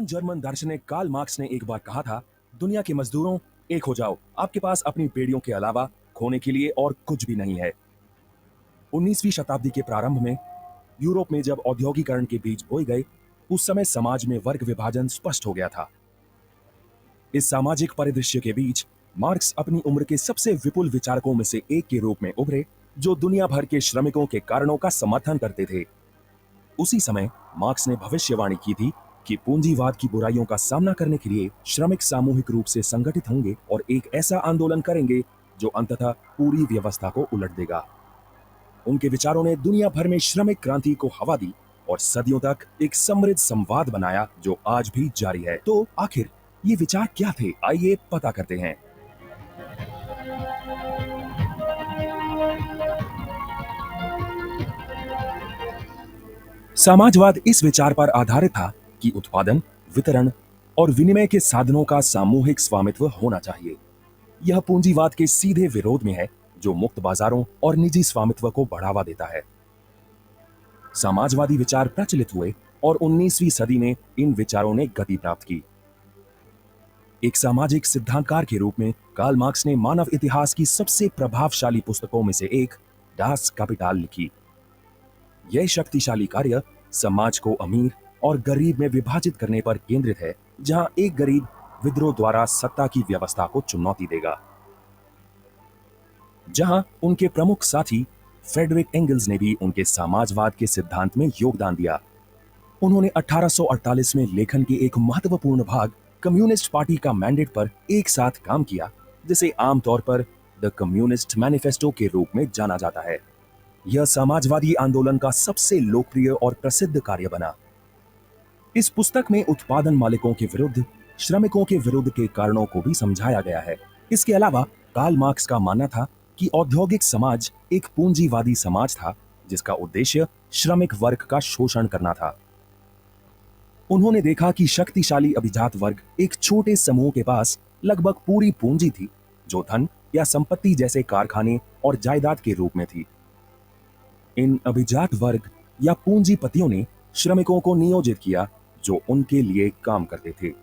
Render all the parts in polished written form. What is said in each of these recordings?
German दार्शनिक Karl Marx ने एक बार कहा था, दुनिया के मजदूरों, एक हो जाओ, आपके पास अपनी बेड़ियों के अलावा खोने के लिए और कुछ भी नहीं है। 19वीं शताब्दी के प्रारंभ में यूरोप में जब औद्योगिकरण के बीज बोए गए, उस समय समाज में वर्ग विभाजन स्पष्ट हो गया था। इस सामाजिक परिदृश्य के बीच मार्क्स अपनी उम्र के सबसे विपुल विचारकों में से एक के रूप में उभरे, जो दुनिया भर के श्रमिकों के कारणों का समर्थन करते थे। उसी समय मार्क्स ने भविष्यवाणी की थी कि पूंजीवाद की बुराइयों का सामना करने के लिए श्रमिक सामूहिक रूप से संगठित होंगे और एक ऐसा आंदोलन करेंगे जो अंततः पूरी व्यवस्था को उलट देगा। उनके विचारों ने दुनिया भर में श्रमिक क्रांति को हवा दी और सदियों तक एक समृद्ध संवाद बनाया जो आज भी जारी है। तो आखिर ये विचार क्या थे, आइए पता करते हैं। समाजवाद इस विचार पर आधारित था कि उत्पादन, वितरण और विनिमय के साधनों का सामूहिक स्वामित्व होना चाहिए। यह पूंजीवाद के सीधे विरोध में है, जो मुक्त बाजारों और निजी स्वामित्व को बढ़ावा देता है। समाजवादी विचार प्रचलित हुए और 19वीं सदी में इन विचारों ने गति प्राप्त की। एक सामाजिक सिद्धांतकार के रूप में कार्ल मार्क्स ने मानव इतिहास की सबसे प्रभावशाली पुस्तकों में से एक डास कैपिटल लिखी। यह शक्तिशाली कार्य समाज को अमीर और गरीब में विभाजित करने पर केंद्रित है, जहां एक गरीब विद्रोह द्वारा सत्ता की व्यवस्था को चुनौती देगा। जहां उनके प्रमुख साथी फ्रेडरिक एंगल्स ने भी उनके समाजवाद के सिद्धांत में योगदान दिया। उन्होंने 1848 में लेखन के एक महत्वपूर्ण भाग कम्युनिस्ट पार्टी का मैंडेट पर एक साथ काम किया, जिसे आमतौर पर द कम्युनिस्ट मैनिफेस्टो के रूप में जाना जाता है। यह समाजवादी आंदोलन का सबसे लोकप्रिय और प्रसिद्ध कार्य बना। इस पुस्तक में उत्पादन मालिकों के विरुद्ध, श्रमिकों के विरुद्ध के कारणों को भी समझाया गया है। इसके अलावा कार्ल मार्क्स का मानना था कि औद्योगिक समाज एक पूंजीवादी समाज था, जिसका उद्देश्य श्रमिक वर्ग का शोषण करना था। उन्होंने देखा कि शक्तिशाली अभिजात वर्ग एक छोटे समूह के पास लगभग पूरी पूंजी थी, जो धन या संपत्ति जैसे कारखाने और जायदाद के रूप में थी। इन अभिजात वर्ग या पूंजीपतियों ने श्रमिकों को नियोजित किया, जो उनके लिए काम करते थे।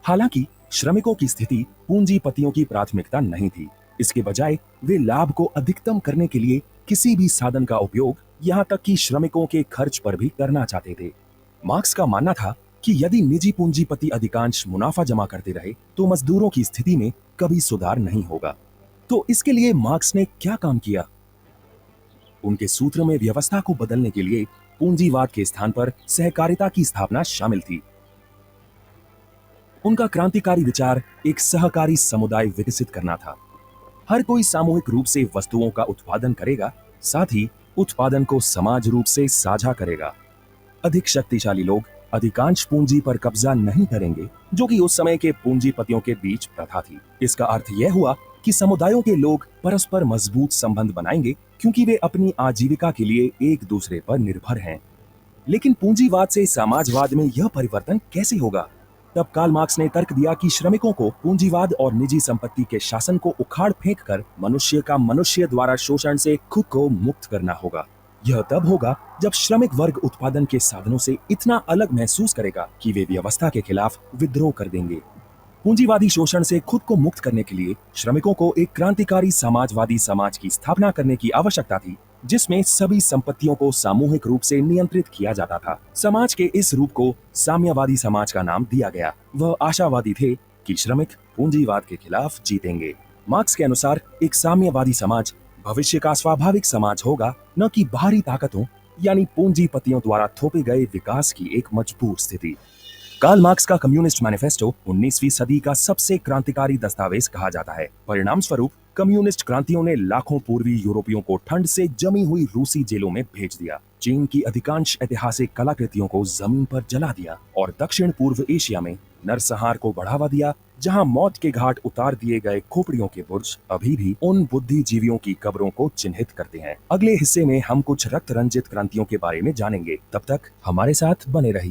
हालांकि श्रमिकों की स्थिति पूंजीपतियों की प्राथमिकता नहीं थी। इसके बजाय वे लाभ को अधिकतम करने के लिए किसी भी साधन का उपयोग, यहां तक कि श्रमिकों के खर्च पर भी करना चाहते थे। मार्क्स का मानना था कि यदि निजी पूंजीपति अधिकांश मुनाफा जमा करते रहे, तो मजदूरों की स्थिति में कभी सुधार नहीं होगा। तो इसके लिए मार्क्स ने क्या काम किया? उनके सूत्र में व्यवस्था को बदलने के लिए पूंजीवाद के स्थान पर सहकारिता की स्थापना शामिल थी। उनका क्रांतिकारी विचार एक सहकारी समुदाय विकसित करना था। हर कोई सामूहिक रूप से वस्तुओं का उत्पादन करेगा, साथ ही उत्पादन को समाज रूप से साझा करेगा। अधिक शक्तिशाली लोग अधिकांश पूंजी पर कब्जा नहीं करेंगे, जो कि उस समय के पूंजीपतियों के बीच प्रथा थी। इसका अर्थ यह हुआ कि समुदायों के लोग परस्पर मजबूत संबंध बनाएंगे, क्योंकि वे अपनी आजीविका के लिए एक दूसरे पर निर्भर हैं। लेकिन पूंजीवाद से समाजवाद में यह परिवर्तन कैसे होगा? तब कार्ल मार्क्स ने तर्क दिया कि श्रमिकों को पूंजीवाद और निजी संपत्ति के शासन को उखाड़ फेंक कर मनुष्य का मनुष्य द्वारा शोषण से खुद को मुक्त करना होगा। यह तब होगा जब श्रमिक वर्ग उत्पादन के साधनों से इतना अलग महसूस करेगा कि वे व्यवस्था के खिलाफ विद्रोह कर देंगे। पूंजीवादी शोषण से खुद को मुक्त करने के लिए श्रमिकों को एक क्रांतिकारी समाजवादी समाज की स्थापना करने की आवश्यकता थी, जिसमें सभी संपत्तियों को सामूहिक रूप से नियंत्रित किया जाता था। समाज के इस रूप को साम्यवादी समाज का नाम दिया गया। वह आशावादी थे कि श्रमिक पूंजीवाद के खिलाफ जीतेंगे। मार्क्स के अनुसार एक साम्यवादी समाज भविष्य का स्वाभाविक समाज होगा, न कि बाहरी ताकतों यानी पूंजीपतियों द्वारा थोपे गए विकास की एक मजबूर स्थिति। कार्ल मार्क्स का कम्युनिस्ट मैनिफेस्टो 19वीं सदी का सबसे क्रांतिकारी दस्तावेज कहा जाता है। परिणाम स्वरूप कम्युनिस्ट क्रांतियों ने लाखों पूर्वी यूरोपियों को ठंड से जमी हुई रूसी जेलों में भेज दिया, चीन की अधिकांश ऐतिहासिक कलाकृतियों को जमीन पर जला दिया और दक्षिण पूर्व एशिया में नरसंहार को बढ़ावा दिया, जहां मौत के घाट उतार दिए गए खोपड़ियों के बुर्ज अभी भी उन बुद्धिजीवियों की कब्रों को चिन्हित करते हैं। अगले हिस्से में हम कुछ रक्त रंजित क्रांतियों के बारे में जानेंगे। तब तक हमारे साथ बने रहिए।